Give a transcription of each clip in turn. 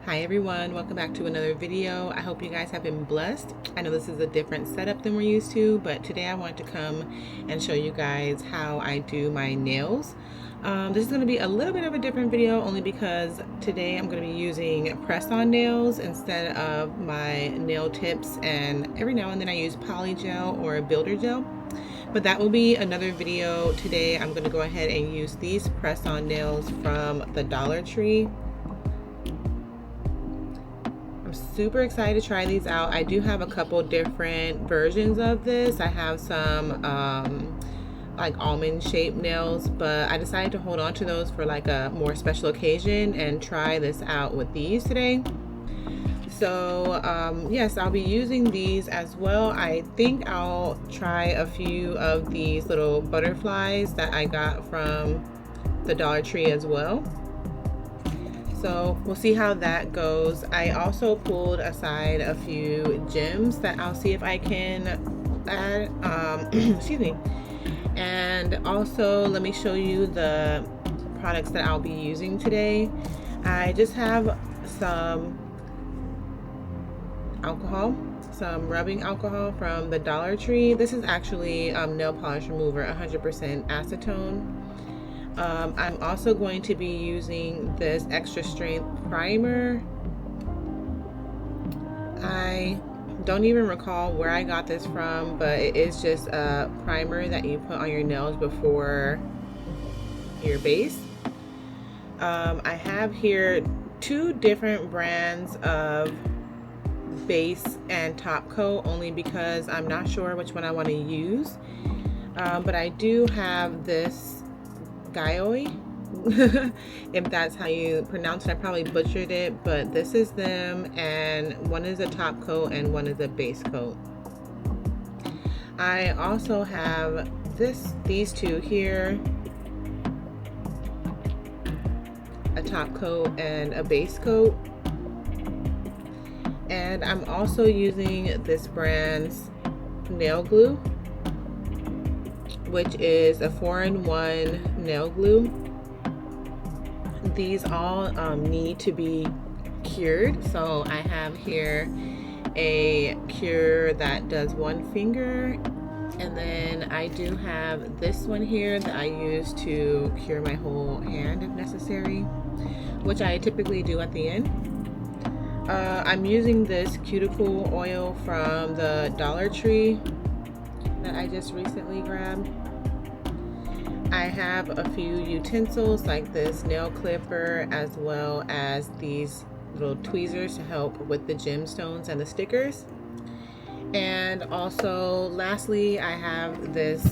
Hi everyone, welcome back to another video. I hope you guys have been blessed. I know this is a different setup than we're used to, but today I want to come and show you guys how I do my nails. This is going to be a little bit of a different video only because today I'm going to be using press-on nails instead of my nail tips, and every now and then I use poly gel or builder gel. But that will be another video. Today I'm going to go ahead and use these press-on nails from the Dollar Tree. I'm super excited to try these out. I do have a couple different versions of this. I have some like almond shaped nails, but I decided to hold on to those for like a more special occasion and try this out with these today. So yes, I'll be using these as well. I think I'll try a few of these little butterflies that I got from the Dollar Tree as well. So we'll see how that goes. I also pulled aside a few gems that I'll see if I can add, excuse me. And also let me show you the products that I'll be using today. I just have some alcohol, some rubbing alcohol from the Dollar Tree. This is actually nail polish remover, 100% acetone. I'm also going to be using this extra strength primer. I don't even recall where I got this from, but it is just a primer that you put on your nails before your base. I have here two different brands of base and top coat, only because I'm not sure which one I want to use. But I do have this Gaioi, if that's how you pronounce it. I probably butchered it, but this is them, and one is a top coat and one is a base coat. I also have these two here, a top coat and a base coat. And I'm also using this brand's nail glue, which is a 4-in-1 nail glue. These all need to be cured. So I have here a cure that does one finger, and then I do have this one here that I use to cure my whole hand if necessary, which I typically do at the end. I'm using this cuticle oil from the Dollar Tree that I just recently grabbed. I have a few utensils like this nail clipper, as well as these little tweezers to help with the gemstones and the stickers. And also lastly, I have this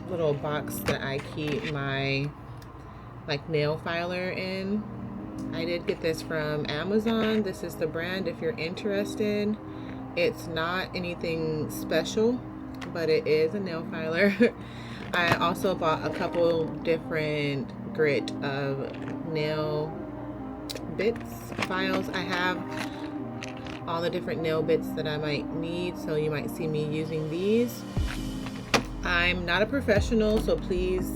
little box that I keep my like nail filer in. I did get this from Amazon. This is the brand if you're interested. It's not anything special, but it is a nail filer. I also bought a couple different grit of nail bits files. I have all the different nail bits that I might need, so you might see me using these. I'm not a professional, so please,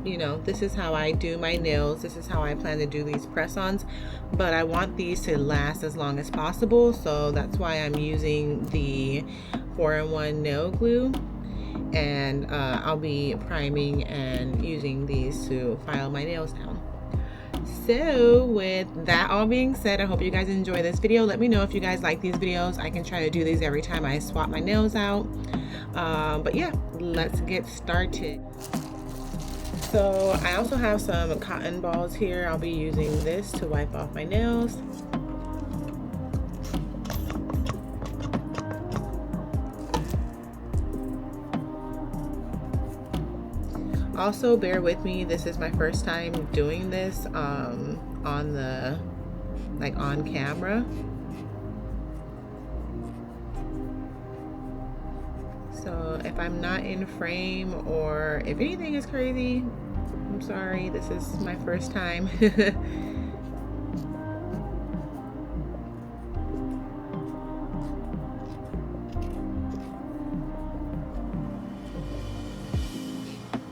you know, this is how I do my nails. This is how I plan to do these press-ons, but I want these to last as long as possible, so that's why I'm using the 4-in-1 nail glue. And I'll be priming and using these to file my nails down. So with that all being said, I hope you guys enjoy this video. Let me know if you guys like these videos. I can try to do these every time I swap my nails out. But yeah, let's get started. So I also have some cotton balls here. I'll be using this to wipe off my nails. Also, bear with me, this is my first time doing this on camera. So if I'm not in frame or if anything is crazy, I'm sorry, this is my first time.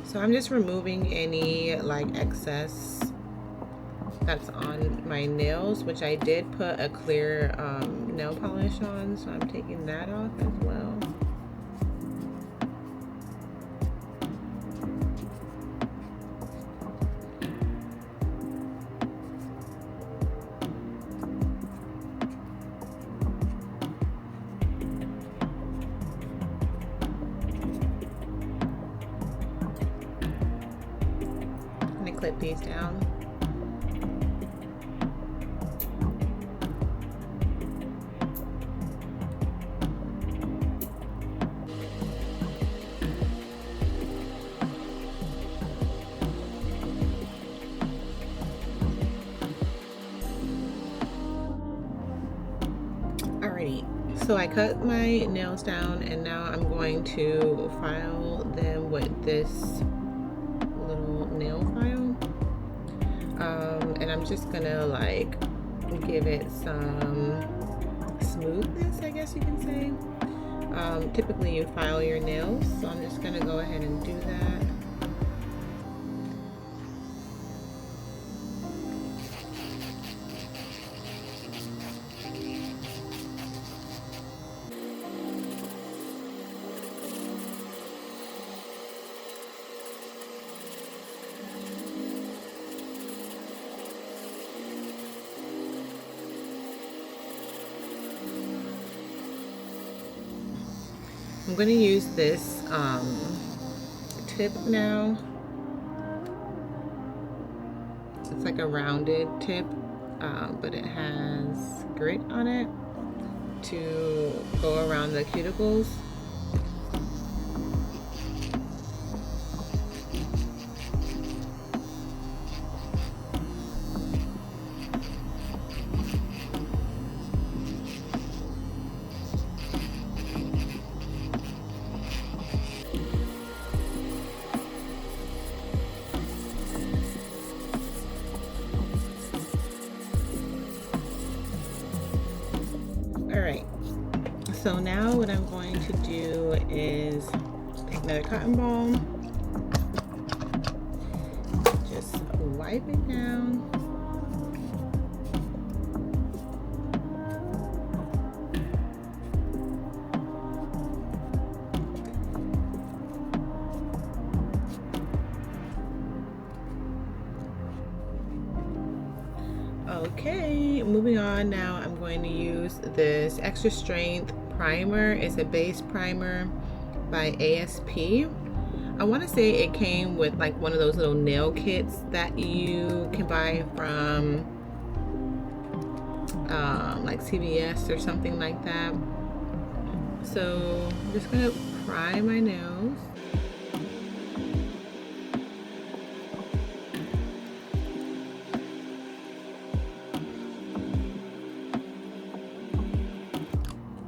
So I'm just removing any like excess that's on my nails, which I did put a clear nail polish on, so I'm taking that off as well. I'm gonna clip these down. Alrighty, so I cut my nails down and now I'm going to file them with this little nail file. And I'm just gonna like give it some smoothness, I guess you can say. Typically you file your nails, so I'm just gonna go ahead and do that. I'm going to use this tip now. It's like a rounded tip, but it has grit on it to go around the cuticles. Alright, so now what I'm going to do is take another cotton ball, just wipe it down. Okay, moving on now, I'm going to use this extra strength primer. It's a base primer by ASP. I want to say it came with like one of those little nail kits that you can buy from like CVS or something like that. So I'm just gonna prime my nails.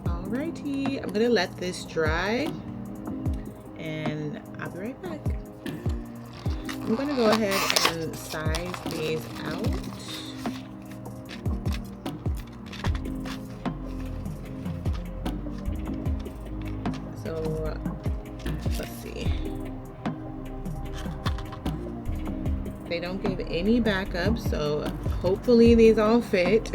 Alrighty, I'm gonna let this dry and I'll be right back. I'm gonna go ahead and size these out. So let's see. They don't give any backup, so hopefully these all fit.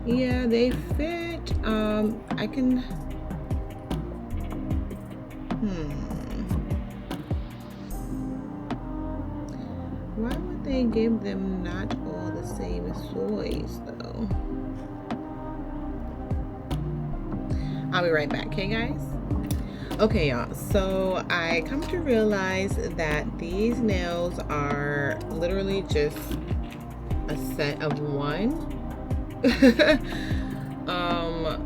Yeah, they fit. I can. Why would they give them not all the same size though? I'll be right back, okay, guys? Okay, y'all. So I come to realize that these nails are literally just a set of one.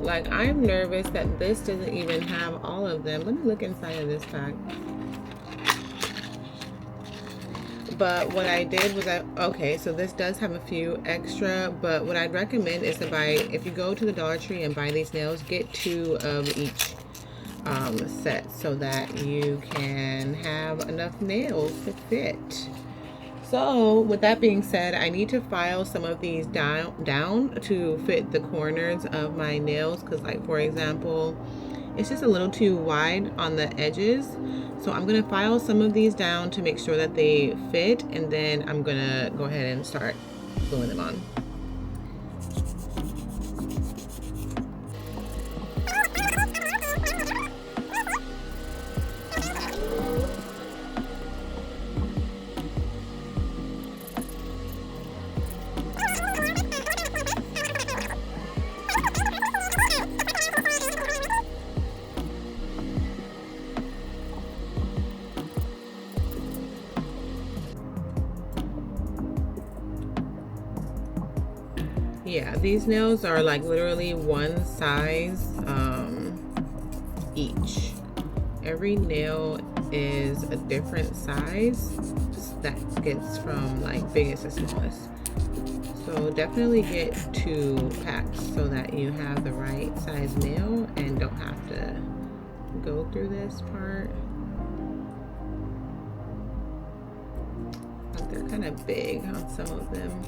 Like I'm nervous that this doesn't even have all of them. Let me look inside of this pack. But what I did was okay, so this does have a few extra, but what I'd recommend is to buy, if you go to the Dollar Tree and buy these nails, get 2 of each set so that you can have enough nails to fit. So with that being said, I need to file some of these down to fit the corners of my nails, because like for example, It's just a little too wide on the edges. So I'm gonna file some of these down to make sure that they fit, and then I'm gonna go ahead and start gluing them on. Yeah, these nails are like literally one size each. Every nail is a different size that gets from like biggest to smallest. So definitely get 2 packs so that you have the right size nail and don't have to go through this part. But they're kind of big on some of them.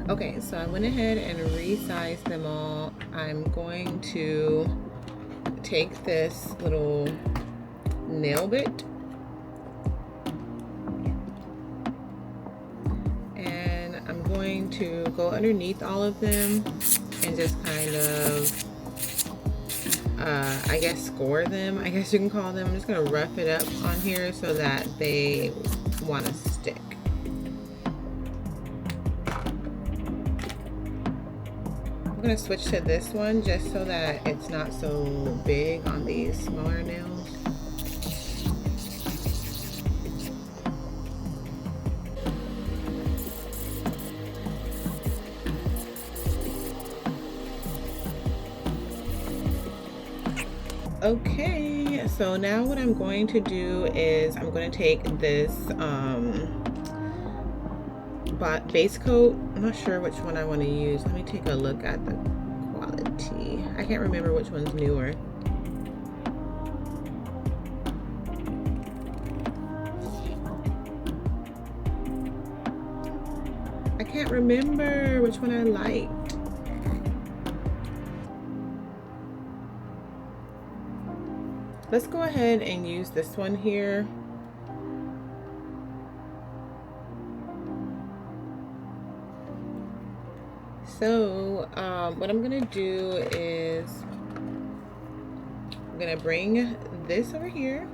Okay, so I went ahead and resized them all. I'm going to take this little nail bit and I'm going to go underneath all of them and just kind of I guess score them, I guess you can call them. I'm just gonna rough it up on here so that they want to stick. I'm gonna switch to this one just so that it's not so big on these smaller nails. Okay, so now what I'm going to do is I'm going to take this base coat. I'm not sure which one I want to use. Let me take a look at the quality. I can't remember which one's newer. I can't remember which one I liked. Let's go ahead and use this one here. So what I'm gonna do is I'm gonna bring this over here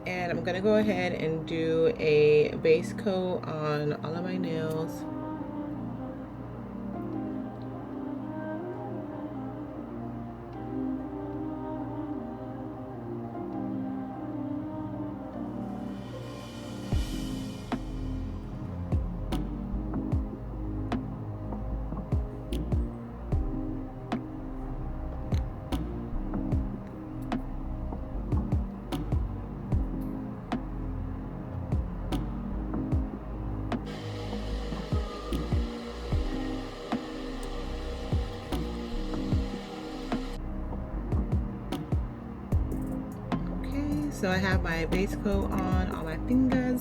and I'm gonna go ahead and do a base coat on all of my nails. So I have my base coat on all my fingers.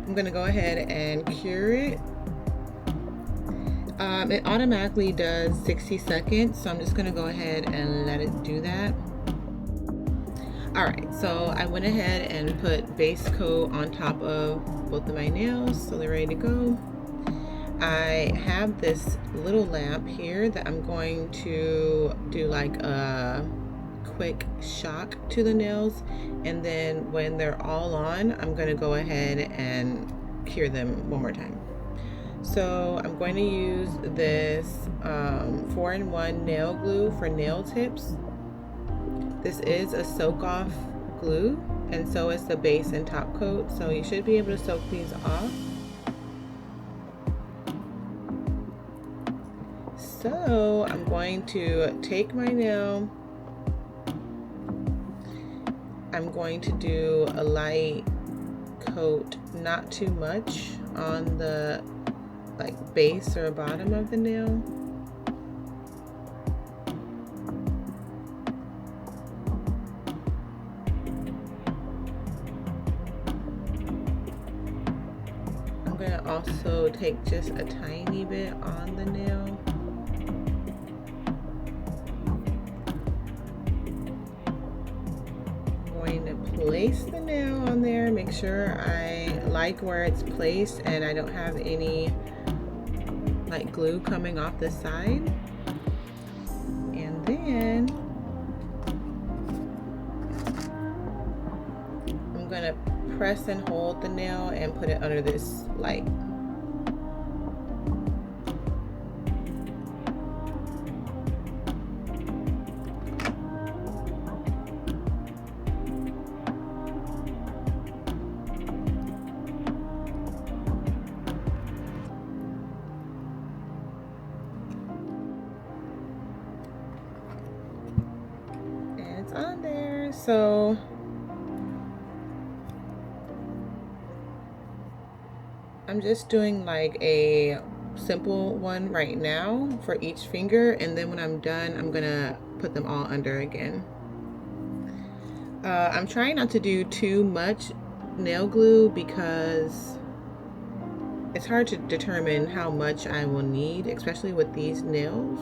I'm gonna go ahead and cure it. It automatically does 60 seconds, so I'm just gonna go ahead and let it do that. All right, so I went ahead and put base coat on top of both of my nails, so they're ready to go. I have this little lamp here that I'm going to do like a quick shock to the nails, and then when they're all on, I'm going to go ahead and cure them one more time. So I'm going to use this 4-in-1 nail glue for nail tips. This is a soak off glue, and so is the base and top coat, so you should be able to soak these off. So I'm going to take my nail, I'm going to do a light coat, not too much on the like base or bottom of the nail. gonna also take just a tiny bit on the nail. I'm going to place the nail on there, make sure I like where it's placed and I don't have any like glue coming off the side. And then I'm gonna press and hold the nail and put it under this light. And it's on there. So I'm just doing like a simple one right now for each finger, and then when I'm done, I'm gonna put them all under again. I'm trying not to do too much nail glue because it's hard to determine how much I will need, especially with these nails.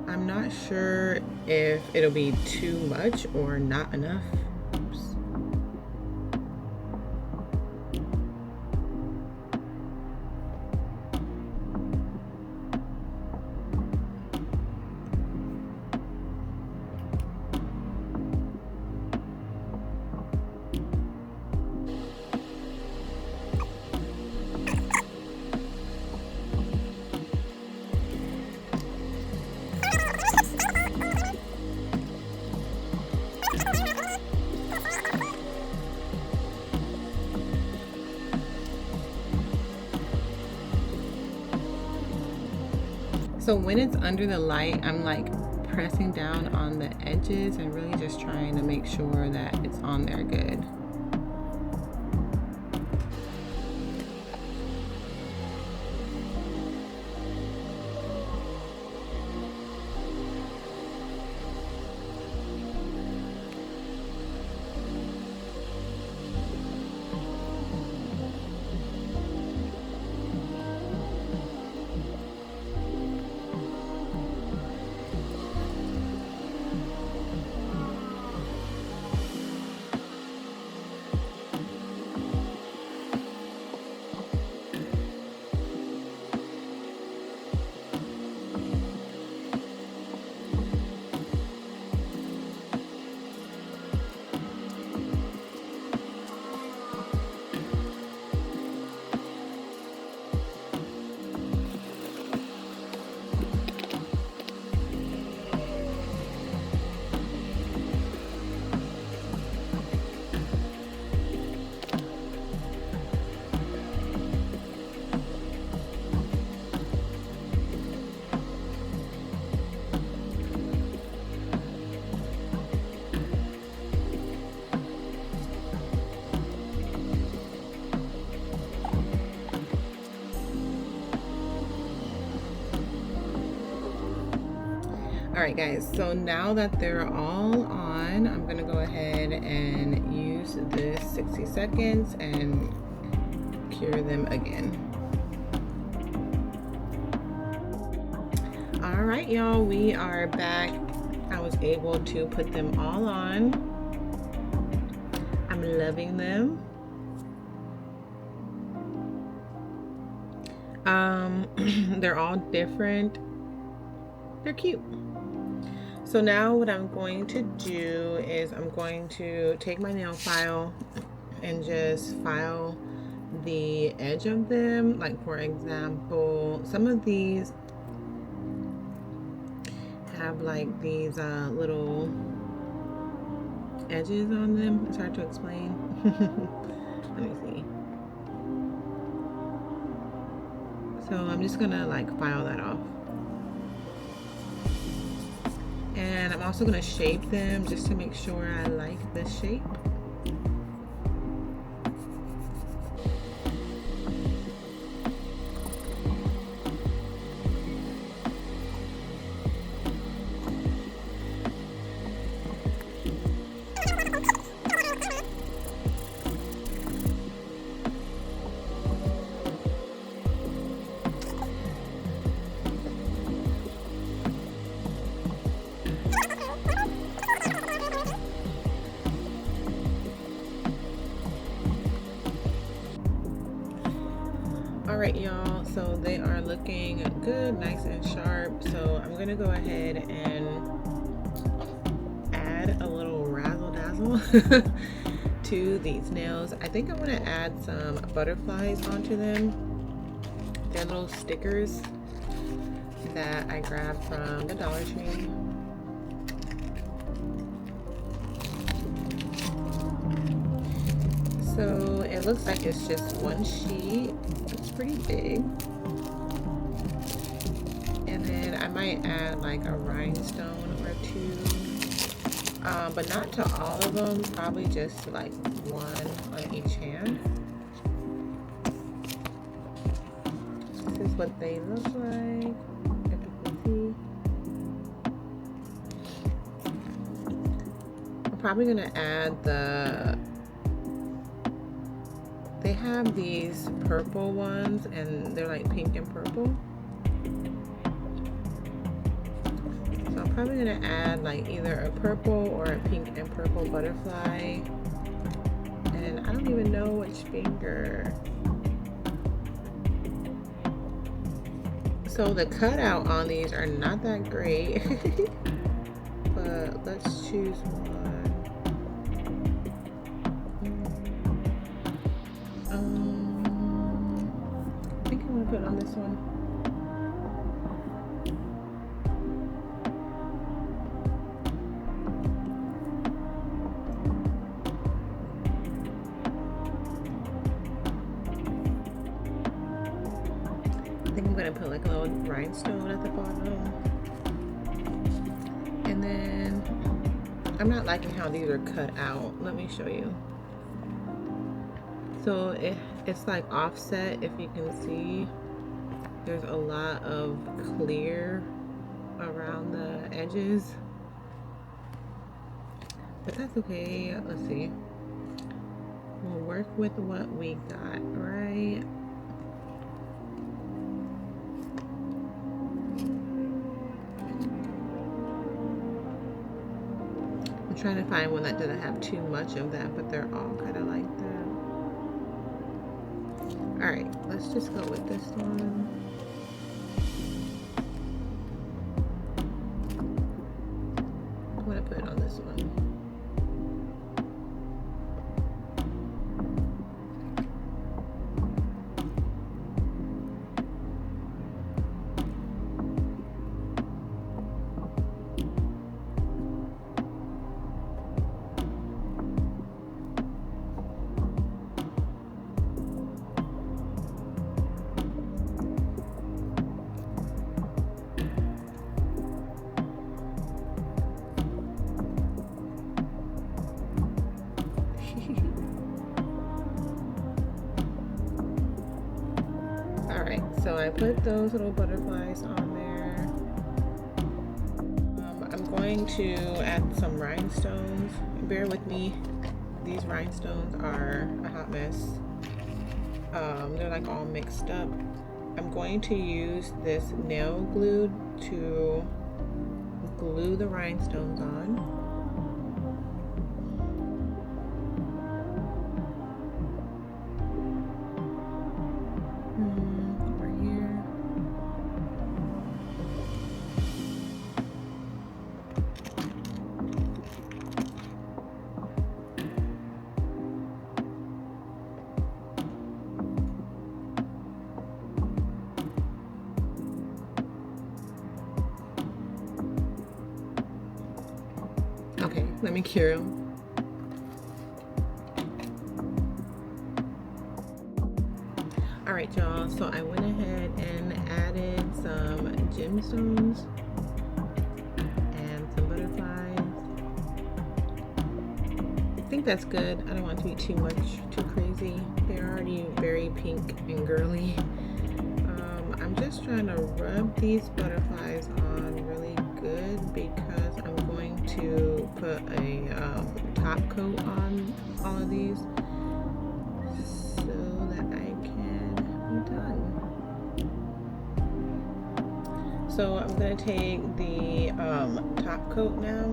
I'm not sure if it'll be too much or not enough. Oops. So when it's under the light, I'm like pressing down on the edges and really just trying to make sure that it's on there good. Alright guys, so now that they're all on, I'm going to go ahead and use this 60 seconds and cure them again. Alright y'all, we are back. I was able to put them all on. I'm loving them. They're all different. They're cute. So now what I'm going to do is I'm going to take my nail file and just file the edge of them. Like for example, some of these have like these little edges on them. It's hard to explain. Let me see. So I'm just gonna like file that off. And I'm also going to shape them just to make sure I like the shape. right, y'all, so they are looking good, nice and sharp. So I'm gonna go ahead and add a little razzle dazzle to these nails. I think I'm gonna add some butterflies onto them. They're little stickers that I grabbed from the Dollar Tree. So it looks like it's just one sheet. It's pretty big. And then I might add like a rhinestone or two, but not to all of them, probably just like one on each hand. This is what they look like, if you can see. I'm probably gonna add they have these purple ones and they're like pink and purple. So I'm probably gonna add like either a purple or a pink and purple butterfly. And I don't even know which finger. So the cutout on these are not that great, but let's choose one. I think I'm gonna put it on this one. I think I'm gonna put like a little rhinestone at the bottom. And then I'm not liking how these are cut out. Let me show you. So it's like offset, if you can see. There's a lot of clear around the edges. But that's okay. Let's see. We'll work with what we got, right? I'm trying to find one that doesn't have too much of that, but they're all kind of like that. All right, let's just go with this one. I'm gonna put it on this one. Alright, so I put those little butterflies on there. I'm going to add some rhinestones. Bear with me. These rhinestones are a hot mess. They're like all mixed up. I'm going to use this nail glue to glue the rhinestones on. Okay, let me cure them. Alright y'all, so I went ahead and added some gemstones and some butterflies. I think that's good. I don't want it to be too crazy. They're already very pink and girly. I'm just trying to rub these butterflies on really good because I'm going to put a top coat on all of these so that I can be done. So I'm going to take the top coat now,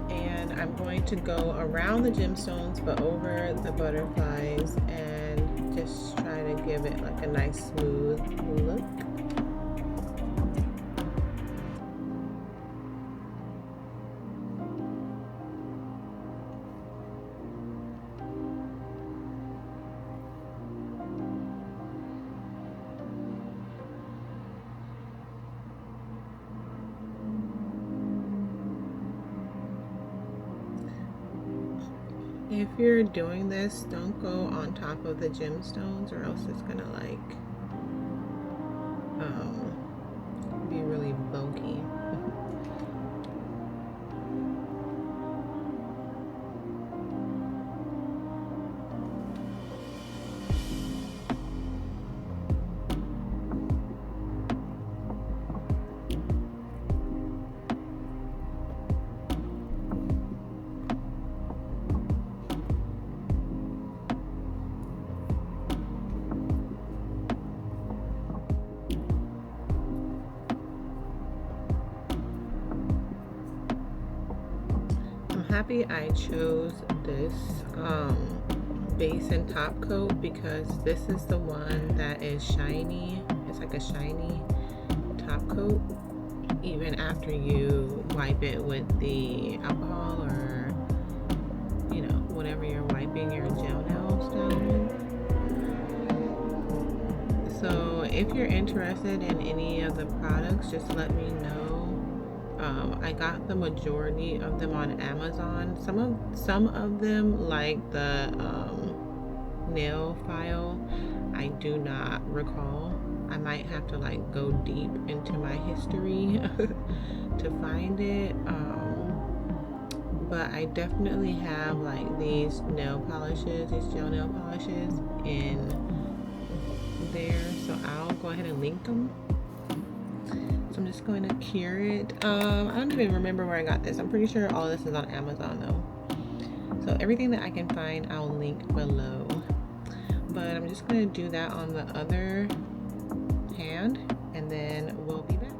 and I'm going to go around the gemstones but over the butterflies and just try to give it like a nice smooth look. If you're doing this, don't go on top of the gemstones or else it's gonna like be really bulky. Happy I chose this base and top coat because this is the one that is shiny. It's like a shiny top coat even after you wipe it with the alcohol or, you know, whatever you're wiping your gel nails down with. So if you're interested in any of the products, just let me know. I got the majority of them on Amazon. Some of them, like the nail file, I do not recall. I might have to like go deep into my history to find it. But I definitely have like these nail polishes, these gel nail polishes in there. So I'll go ahead and link them. So I'm just going to cure it. I don't even remember where I got this. I'm pretty sure all this is on Amazon though. So everything that I can find, I'll link below. But I'm just going to do that on the other hand and then we'll be back.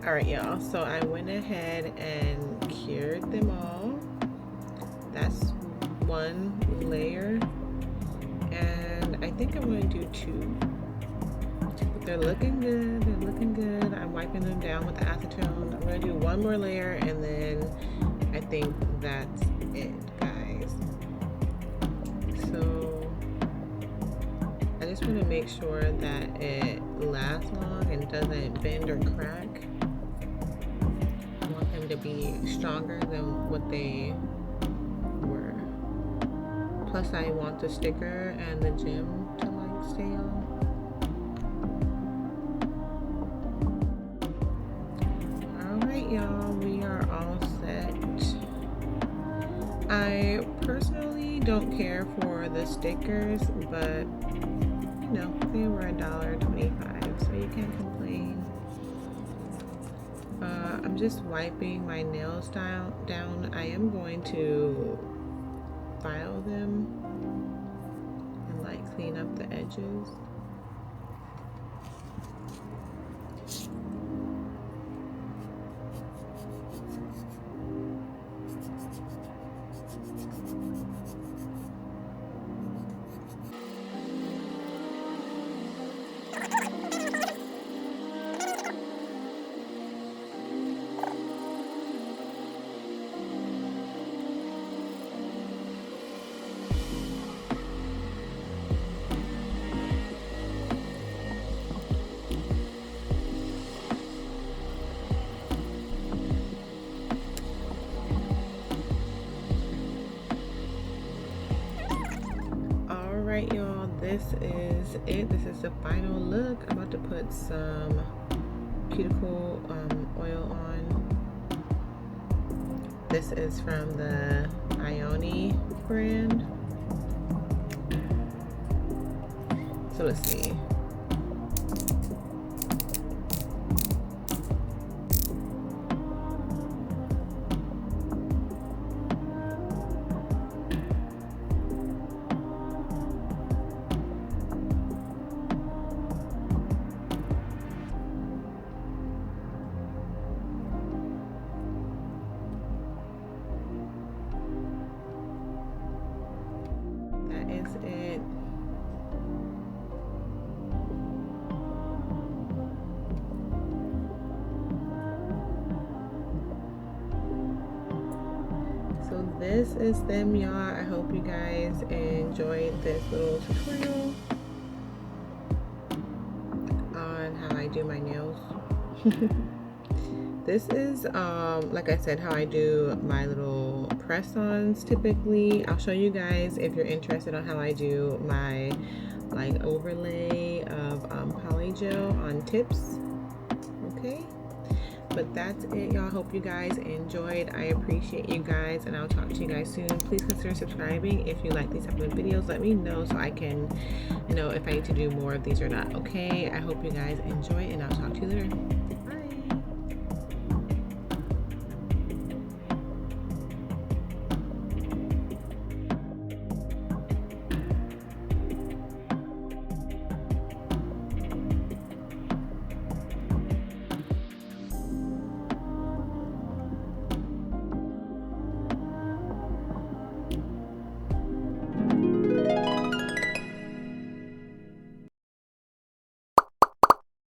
All right, y'all. So I went ahead and cured them all. That's one layer. And I think I'm going to do two. They're looking good. They're looking good. I'm wiping them down with the acetone. I'm gonna do one more layer and then I think that's it, guys. So I just want to make sure that it lasts long and doesn't bend or crack. I want them to be stronger than what they were. Plus I want the sticker and the gem to like stay on. Y'all, we are all set. I personally don't care for the stickers, but you know, they were $1.25, so you can't complain. I'm just wiping my nails down. I am going to file them and like clean up the edges. Alright, y'all, this is it. This is the final look. I'm about to put some cuticle oil on. This is from the AJANAE brand. So let's see. That is it. this is them, y'all. I hope you guys enjoyed this little tutorial on how I do my nails. This is like I said, how I do my little press-ons typically. I'll show you guys if you're interested on how I do my like overlay of polygel on tips. Okay, but that's it, y'all. Hope you guys enjoyed. I appreciate you guys, and I'll talk to you guys soon. Please consider subscribing if you like these type of videos. Let me know so I can, you know, if I need to do more of these or not. Okay, I hope you guys enjoy, and I'll talk to you later.